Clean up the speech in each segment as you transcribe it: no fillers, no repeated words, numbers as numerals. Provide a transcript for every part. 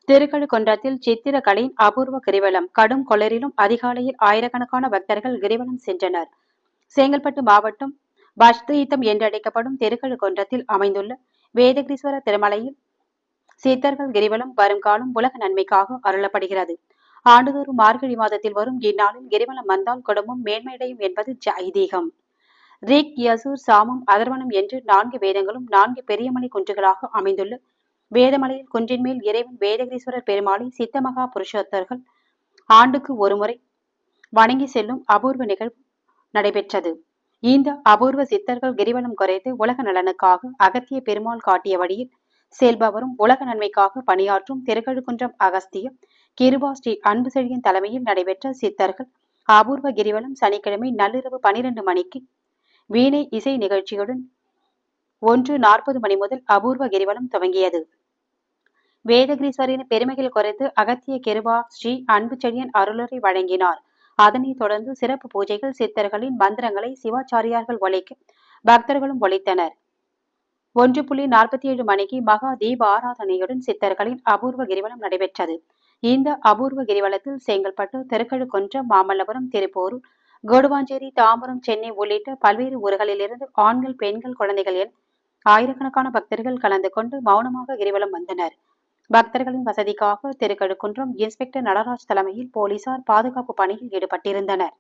திருக்கழுக்குன்றத்தில் சித்திரக்கலையின் அபூர்வ கிரிவலம் கடும் குளிரிலும் அதிகாலையில் ஆயிரக்கணக்கான பக்தர்கள் கிரிவலம் சென்றனர். செங்கல்பட்டு மாவட்டம் பஷ்தீர்த்தம் என்றழைக்கப்படும் திருக்கழுக்குன்றத்தில் அமைந்துள்ள வேதகிரீஸ்வரர் திருமலையில் சித்தர்கள் கிரிவலம் வரும் காலம் உலக நன்மைக்காக அருளப்படுகிறது. ஆண்டுதோறும் மார்கழி மாதத்தில் வரும் இந்நாளில் கிரிவலம் வந்தால் குடும்பம் மேன்மையடையும் என்பது ஐதீகம். ரிக், யசூர், சாமம், அதர்வனம் என்று 4 வேதங்களும் 4 பெரியமலை குன்றுகளாக அமைந்துள்ள வேதமலையில் குன்றின் மேல் இறைவன் வேதகிரீஸ்வரர் பெருமாளை சித்தமகா புருஷோத்தர்கள் ஆண்டுக்கு ஒருமுறை வணங்கி செல்லும் அபூர்வ நிகழ்வு நடைபெற்றது. இந்த அபூர்வ சித்தர்கள் கிரிவலம் குறைத்து உலக நலனுக்காக அகத்திய பெருமாள் காட்டிய வழியில் செல்பவரும் உலக நன்மைக்காக பணியாற்றும் திருக்கழுக்குன்றம் அகஸ்திய கிருபா ஸ்ரீ அன்பு செழியன் தலைமையில் நடைபெற்ற சித்தர்கள் அபூர்வ கிரிவலம் சனிக்கிழமை நள்ளிரவு 12 மணிக்கு வீணை இசை நிகழ்ச்சியுடன் 1:40 மணி முதல் அபூர்வ கிரிவலம் துவங்கியது. வேதகிரீஸ்வரின் பெருமைகள் குறைத்து அகத்திய கிருபா ஸ்ரீ அன்பு செழியன் அருளுரை வழங்கினார். அதனைத் தொடர்ந்து சிறப்பு பூஜைகள், சித்தர்களின் மந்திரங்களை சிவாச்சாரியார்கள் ஒலிக்க பக்தர்களும் ஒலித்தனர். 1:47 மணிக்கு மகா தீப ஆராதனையுடன் சித்தர்களின் அபூர்வ கிரிவலம் நடைபெற்றது. இந்த அபூர்வ கிரிவலத்தில் செங்கல்பட்டு, திருக்கழுக்குன்றம், மாமல்லபுரம், திருப்போரூர், கொடுவாஞ்சேரி, தாம்பரம், சென்னை உள்ளிட்ட பல்வேறு ஊர்களிலிருந்து ஆண்கள், பெண்கள், குழந்தைகள் என ஆயிரக்கணக்கான பக்தர்கள் கலந்து கொண்டு மௌனமாக கிரிவலம் வந்தனர். பக்தர்களின் வசதிக்காக திருக்கழுக்குன்றம் இன்ஸ்பெக்டர் நடராஜ் தலைமையில் போலீசார் பாதுகாப்பு பணியில் ஈடுபட்டிருந்தனர்.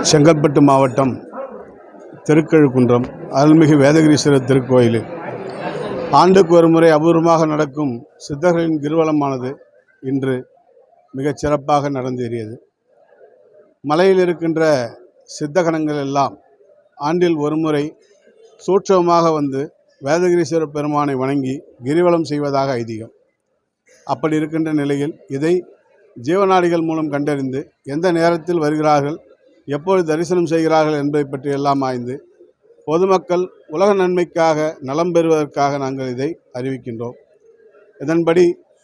செங்கல்பட்டு மாவட்டம் திருக்கழுக்குன்றம் அருள்மிகு வேதகிரீஸ்வரர் திருக்கோயிலில் ஆண்டுக்கு ஒரு முறை அபூர்வமாக நடக்கும் சித்தர்களின் கிரிவலமானது இன்று மிகச் சிறப்பாக நடந்தேறியது. மலையில் இருக்கின்ற சித்தகணங்கள் எல்லாம் ஆண்டில் ஒரு முறை சூட்சமாக வந்து வேதகிரீஸ்வரர் பெருமானை வணங்கி கிரிவலம் செய்வதாக ஐதீகம். அப்படி இருக்கின்ற நிலையில் இதை ஜீவநாடிகள் மூலம் கண்டறிந்து எந்த நேரத்தில் வருகிறார்கள், எப்பொழுது தரிசனம் செய்கிறார்கள் என்பதை பற்றி எல்லாம் ஆய்ந்து பொதுமக்கள் உலக நன்மைக்காக நலம் பெறுவதற்காக நாங்கள் இதை அறிவிக்கின்றோம். இதன்படி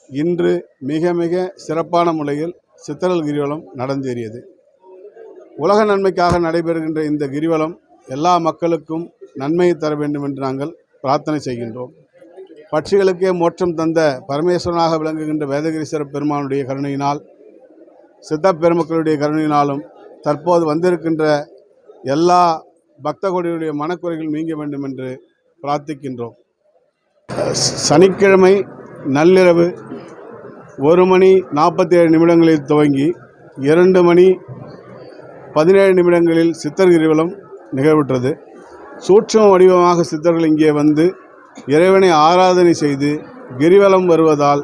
இன்று மிக மிக சிறப்பான முறையில் சித்தர்கள் கிரிவலம் நடந்தேறியது. உலக நன்மைக்காக நடைபெறுகின்ற இந்த கிரிவலம் எல்லா மக்களுக்கும் நன்மையை தர வேண்டும் என்று நாங்கள் பிரார்த்தனை செய்கின்றோம். பட்சிகளுக்கே மோட்சம் தந்த பரமேஸ்வரனாக விளங்குகின்ற வேதகிரீஸ்வரர் பெருமானுடைய கருணையினால், சித்த பெருமக்களுடைய கருணையினாலும் தற்போது வந்திருக்கின்ற எல்லா பக்த கோடிகளுடைய மனக்குறைகள் நீங்க வேண்டும் என்று பிரார்த்திக்கின்றோம். சனிக்கிழமை நள்ளிரவு 1:47 துவங்கி 2:17 சித்தர் கிரிவலம் நிகழ்வுற்றது. சூட்சும வடிவமாக சித்தர்கள் இங்கே வந்து இறைவனை ஆராதனை செய்து கிரிவலம் வருவதால்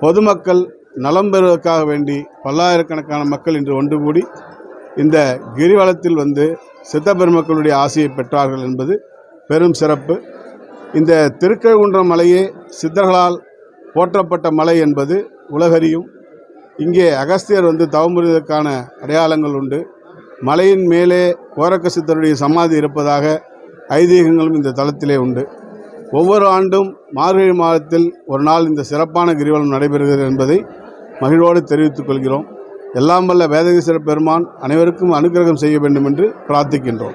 பொதுமக்கள் நலம் பெறுவதற்காக வேண்டி பல்லாயிரக்கணக்கான மக்கள் இன்று ஒன்று கூடி இந்த கிரிவலத்தில் வந்து சித்த பெருமக்களுடைய ஆசையை பெற்றார்கள் என்பது பெரும் சிறப்பு. இந்த திருக்கழுக்குன்றம் மலையே சித்தர்களால் போற்றப்பட்ட மலை என்பது உலகறியும். இங்கே அகஸ்தியர் வந்து தவமுறுவதற்கான அடையாளங்கள் உண்டு. மலையின் மேலே கோரக்க சித்தருடைய சமாதி இருப்பதாக ஐதீகங்களும் இந்த தலத்திலே உண்டு. ஒவ்வொரு ஆண்டும் மார்கழி மாதத்தில் ஒரு நாள் இந்த சிறப்பான கிரிவலம் நடைபெறுகிறது என்பதை மகிழ்வோடு தெரிவித்துக் கொள்கிறோம். எல்லாம் வல்ல வேதகிரீஸ்வரர் பெருமான் அனைவருக்கும் அனுக்கிரகம் செய்ய வேண்டும் என்று பிரார்த்திக்கின்றோம்.